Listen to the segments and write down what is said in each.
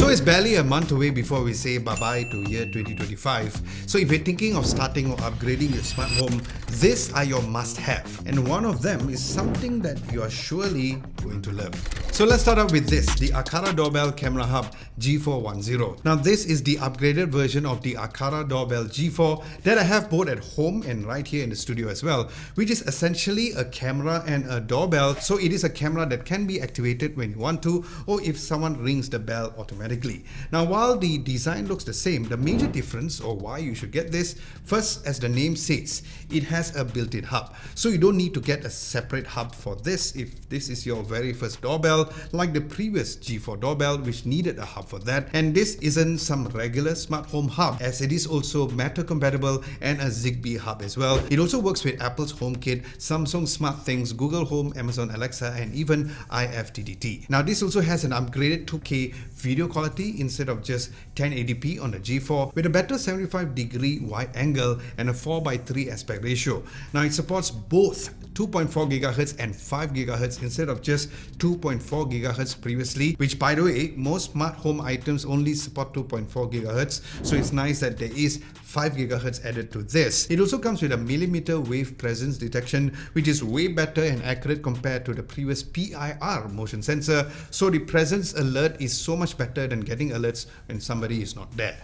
So it's barely a month away before we say bye-bye to year 2025. So if you're thinking of starting or upgrading your smart home, these are your must-have. And one of them is something that you are surely going to love. So let's start out with this, the Aqara Doorbell Camera Hub G410. Now this is the upgraded version of the Aqara Doorbell G4 that I have both at home and right here in the studio as well, which is essentially a camera and a doorbell. So it is a camera that can be activated when you want to, or if someone rings the bell automatically. Now while the design looks the same, the major difference or why you should get this, first, as the name says, it has a built-in hub. So you don't need to get a separate hub for this if this is your very first doorbell, like the previous G4 doorbell which needed a hub for that. And this isn't some regular smart home hub, as it is also Matter compatible and a Zigbee hub as well. It also works with Apple's HomeKit, Samsung SmartThings, Google Home, Amazon Alexa, and even IFTTT. Now this also has an upgraded 2K video quality instead of just 1080p on the G4, with a better 75-degree wide angle and a 4:3 aspect ratio. Now it supports both 2.4 GHz and 5 GHz instead of just 2.4 GHz previously, which by the way, most smart home items only support 2.4 GHz, so it's nice that there is 5 GHz added to this. It also comes with a millimeter wave presence detection, which is way better and accurate compared to the previous PIR motion sensor, so the presence alert is so much better than getting alerts when somebody is not there.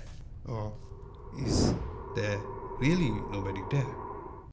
Or is there really nobody there?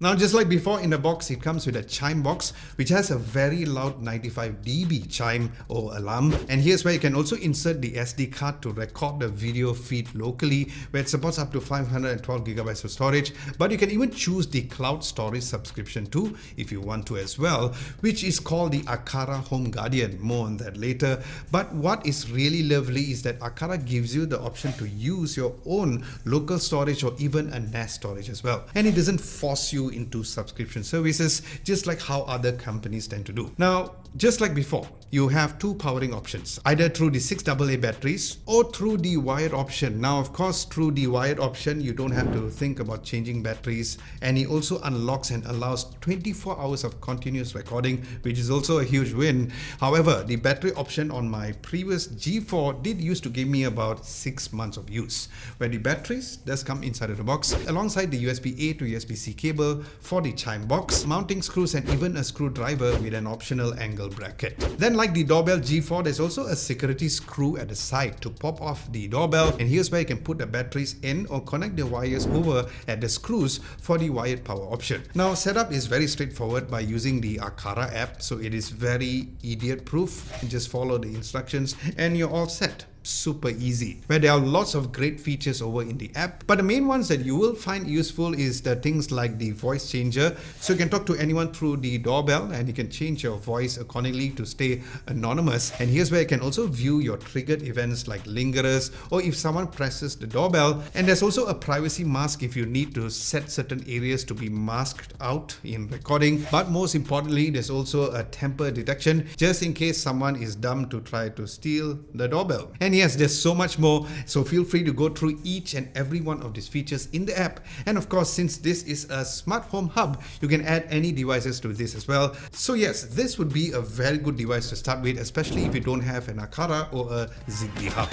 Now just like before, in the box it comes with a chime box which has a very loud 95 dB chime or alarm, and here's where you can also insert the SD card to record the video feed locally, where it supports up to 512 GB of storage, but you can even choose the cloud storage subscription too if you want to as well, which is called the Aqara Home Guardian. More on that later. But what is really lovely is that Aqara gives you the option to use your own local storage or even a NAS storage as well, and it doesn't force you into subscription services just like how other companies tend to do. Now just like before, you have two powering options, either through the 6AA batteries or through the wired option. Now of course, through the wired option you don't have to think about changing batteries, and it also unlocks and allows 24 hours of continuous recording, which is also a huge win. However, the battery option on my previous G4 did used to give me about 6 months of use, where the batteries does come inside of the box alongside the USB-A to USB-C cable for the chime box, mounting screws, and even a screwdriver with an optional angle bracket. Then like the Doorbell G4, there's also a security screw at the side to pop off the doorbell, and here's where you can put the batteries in or connect the wires over at the screws for the wired power option. Now setup is very straightforward by using the Aqara app, so it is very idiot proof. Just follow the instructions and you're all set. Super easy, where there are lots of great features over in the app, but the main ones that you will find useful is the things like the voice changer, so you can talk to anyone through the doorbell and you can change your voice accordingly to stay anonymous. And here's where you can also view your triggered events like lingerers or if someone presses the doorbell, and there's also a privacy mask if you need to set certain areas to be masked out in recording. But most importantly, there's also a temper detection just in case someone is dumb to try to steal the doorbell. And yes, there's so much more, so feel free to go through each and every one of these features in the app. And of course, since this is a smart home hub, you can add any devices to this as well. So yes, this would be a very good device to start with, especially if you don't have an Aqara or a Zigbee hub.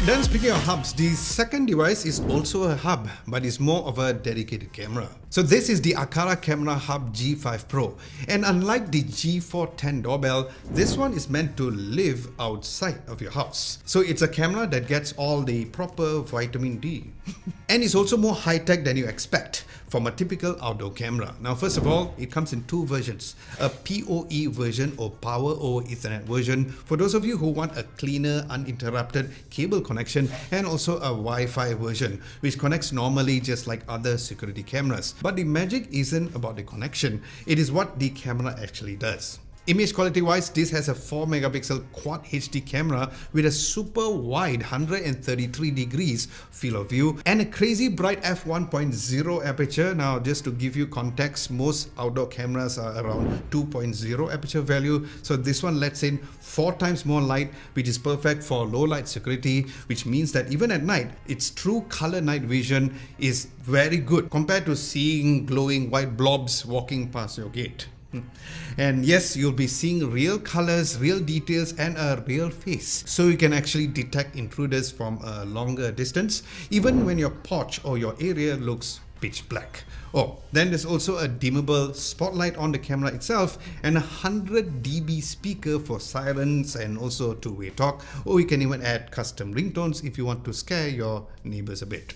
Then speaking of hubs, the second device is also a hub, but it's more of a dedicated camera. So this is the Aqara Camera Hub G5 Pro, and unlike the G410 doorbell, this one is meant to live outside of your house. So it's a camera that gets all the proper vitamin D. And it's also more high-tech than you expect from a typical outdoor camera. Now first of all, it comes in two versions, a PoE version or Power over Ethernet version for those of you who want a cleaner, uninterrupted cable connection, and also a Wi-Fi version which connects normally just like other security cameras. But the magic isn't about the connection, it is what the camera actually does. Image quality wise, this has a 4 megapixel quad HD camera with a super wide 133 degrees field of view and a crazy bright f1.0 aperture. Now just to give you context, most outdoor cameras are around 2.0 aperture value, so this one lets in 4 times more light, which is perfect for low light security, which means that even at night, its true color night vision is very good compared to seeing glowing white blobs walking past your gate. And yes, you'll be seeing real colors, real details, and a real face. So you can actually detect intruders from a longer distance, even when your porch or your area looks pitch black. Oh, then there's also a dimmable spotlight on the camera itself and a 100 dB speaker for sirens and also two-way talk, or you can even add custom ringtones if you want to scare your neighbors a bit.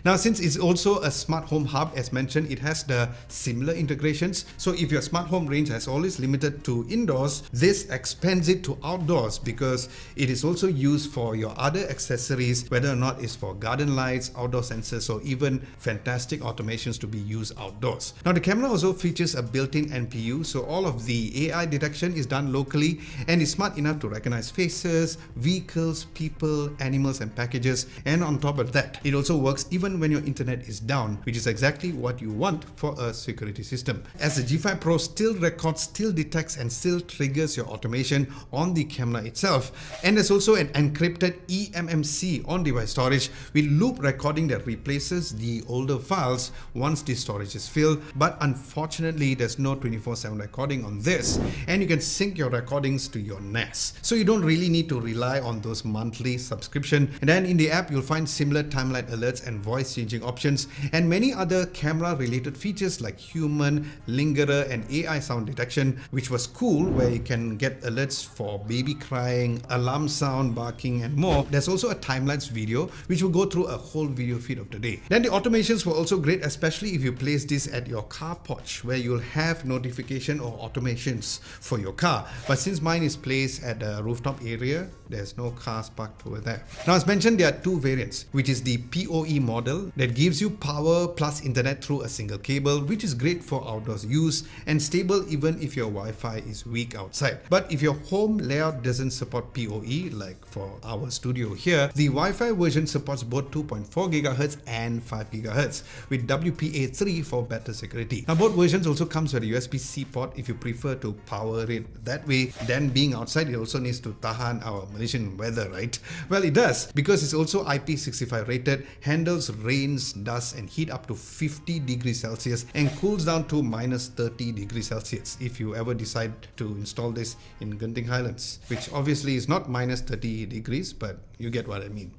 Now, since it's also a smart home hub, as mentioned, it has the similar integrations. So if your smart home range has always limited to indoors, this expands it to outdoors because it is also used for your other accessories, whether or not it's for garden lights, outdoor sensors, or even fantastic automations to be used outdoors. Now, the camera also features a built-in NPU, so all of the AI detection is done locally and is smart enough to recognize faces, vehicles, people, animals, and packages. And on top of that, it also works even when your internet is down, which is exactly what you want for a security system. As the G5 Pro still records, still detects, and still triggers your automation on the camera itself. And there's also an encrypted eMMC on-device storage with loop recording that replaces the older files once the storage is filled. But unfortunately, there's no 24/7 recording on this, and you can sync your recordings to your NAS. So you don't really need to rely on those monthly subscription. And then in the app, you'll find similar timeline alerts and voice changing options and many other camera related features like human, lingerer, and AI sound detection, which was cool, where you can get alerts for baby crying, alarm sound, barking, and more. There's also a time-lapse video which will go through a whole video feed of the day. Then the automations were also great, especially if you place this at your car porch where you'll have notification or automations for your car. But since mine is placed at a rooftop area, there's no cars parked over there. Now, as mentioned, there are two variants, which is the PoE model that gives you power plus internet through a single cable, which is great for outdoors use and stable even if your Wi-Fi is weak outside. But if your home layout doesn't support PoE, like for our studio here, the Wi-Fi version supports both 2.4 GHz and 5 GHz with WPA3 for better security. Now, both versions also comes with a USB-C port if you prefer to power it that way. Then being outside, it also needs to tahan our Malaysian weather, right? Well, it does, because it's also IP65 rated, handles rains, dust, and heat up to 50 degrees Celsius and cools down to minus 30 degrees Celsius if you ever decide to install this in Genting Highlands, which obviously is not minus 30 degrees, but you get what I mean.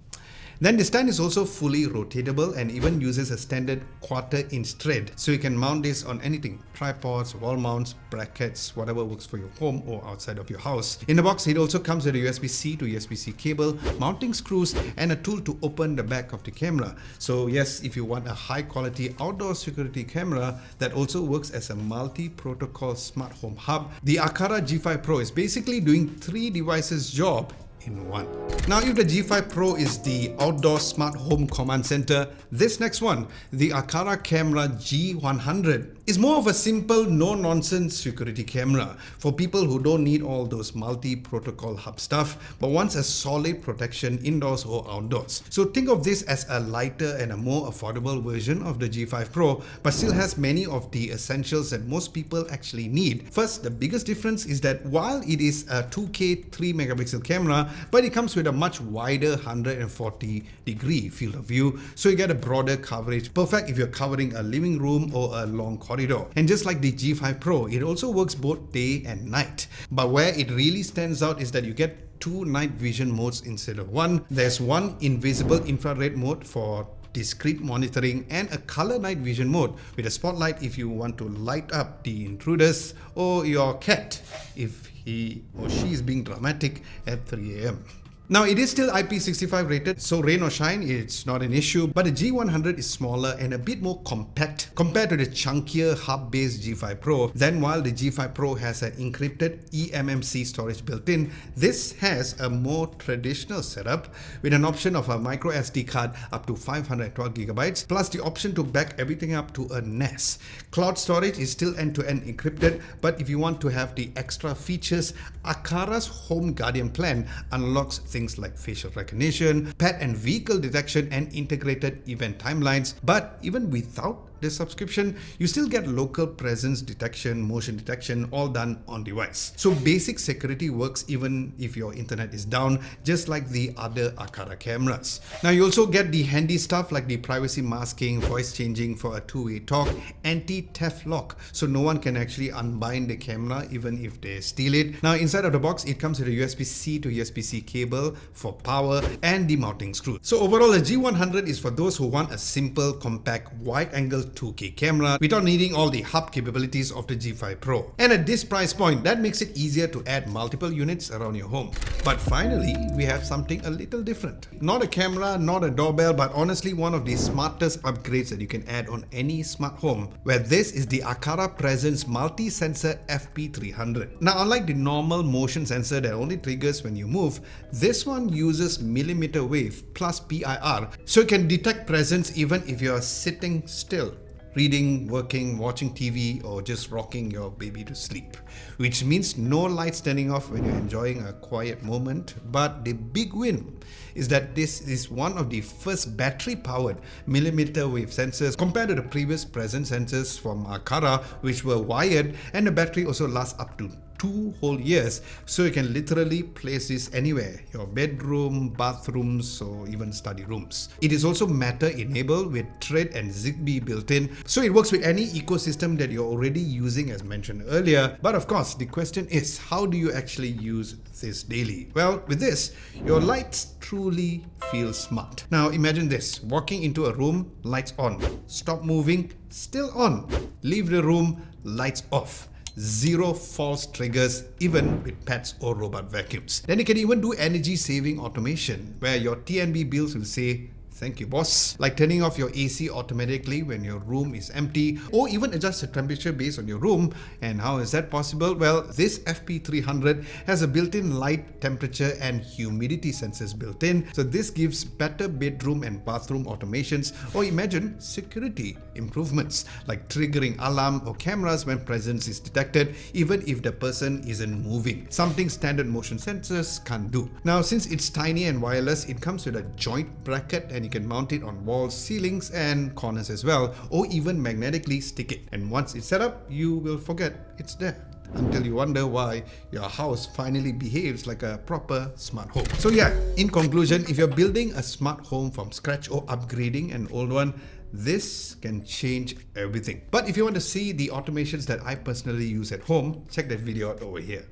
Then the stand is also fully rotatable and even uses a standard 1/4 inch thread, so you can mount this on anything: tripods, wall mounts, brackets, whatever works for your home or outside of your house. In the box, it also comes with a USB-C to USB-C cable, mounting screws, and a tool to open the back of the camera. So yes, if you want a high quality outdoor security camera that also works as a multi-protocol smart home hub, the Aqara G5 Pro is basically doing 3 devices job in one. Now, if the G5 Pro is the outdoor smart home command center, this next one, the Aqara Camera G100, is more of a simple, no-nonsense security camera for people who don't need all those multi-protocol hub stuff, but wants a solid protection indoors or outdoors. So think of this as a lighter and a more affordable version of the G5 Pro, but still has many of the essentials that most people actually need. First, the biggest difference is that while it is a 2K 3 megapixel camera, but it comes with a much wider 140 degree field of view, so you get a broader coverage, perfect if you're covering a living room or a long corridor. And just like the G5 Pro, it also works both day and night. But where it really stands out is that you get 2 night vision modes instead of one. There's one invisible infrared mode for discrete monitoring and a color night vision mode with a spotlight if you want to light up the intruders or your cat if he or she is being dramatic at 3 AM. Now, it is still IP65 rated, so rain or shine, it's not an issue, but the G100 is smaller and a bit more compact compared to the chunkier hub-based G5 Pro. Then while the G5 Pro has an encrypted eMMC storage built in, this has a more traditional setup with an option of a micro SD card up to 512 GB, plus the option to back everything up to a NAS. Cloud storage is still end-to-end encrypted, but if you want to have the extra features, Aqara's Home Guardian plan unlocks things like facial recognition, pet and vehicle detection, and integrated event timelines. But even without this subscription, you still get local presence detection, motion detection, all done on device. So basic security works even if your internet is down, just like the other Aqara cameras. Now you also get the handy stuff like the privacy masking, voice changing for a two-way talk, anti-theft lock, so no one can actually unbind the camera even if they steal it. Now inside of the box, it comes with a USB-C to USB-C cable for power and the mounting screw. So overall, the G100 is for those who want a simple, compact, wide-angle 2K camera without needing all the hub capabilities of the G5 Pro. And at this price point, that makes it easier to add multiple units around your home. But finally, we have something a little different. Not a camera, not a doorbell, but honestly one of the smartest upgrades that you can add on any smart home, where this is the Aqara Presence Multi-Sensor FP300. Now unlike the normal motion sensor that only triggers when you move, this one uses millimeter wave plus PIR, so it can detect presence even if you are sitting still, reading, working, watching TV, or just rocking your baby to sleep. Which means no lights turning off when you're enjoying a quiet moment. But the big win is that this is one of the first battery-powered millimeter wave sensors compared to the previous presence sensors from Aqara, which were wired, and the battery also lasts up to 2 whole years, so you can literally place this anywhere, your bedroom, bathrooms, or even study rooms. It is also Matter enabled with Thread and Zigbee built in, so it works with any ecosystem that you're already using as mentioned earlier. But of course, the question is, how do you actually use this daily? Well, with this, your lights truly feel smart. Now imagine this, walking into a room, lights on, stop moving, still on, leave the room, lights off. Zero false triggers even with pets or robot vacuums. Then you can even do energy saving automation where your TNB bills will say, "Thank you, boss." Like turning off your AC automatically when your room is empty, or even adjust the temperature based on your room. And how is that possible? Well, this FP300 has a built-in light, temperature and humidity sensors built in. So this gives better bedroom and bathroom automations, or imagine security improvements like triggering alarm or cameras when presence is detected even if the person isn't moving. Something standard motion sensors can't do. Now since it's tiny and wireless, it comes with a joint bracket and you can mount it on walls, ceilings and corners as well, or even magnetically stick it. And once it's set up, you will forget it's there until you wonder why your house finally behaves like a proper smart home. So yeah, in conclusion, if you're building a smart home from scratch or upgrading an old one, this can change everything. But if you want to see the automations that I personally use at home, check that video out over here.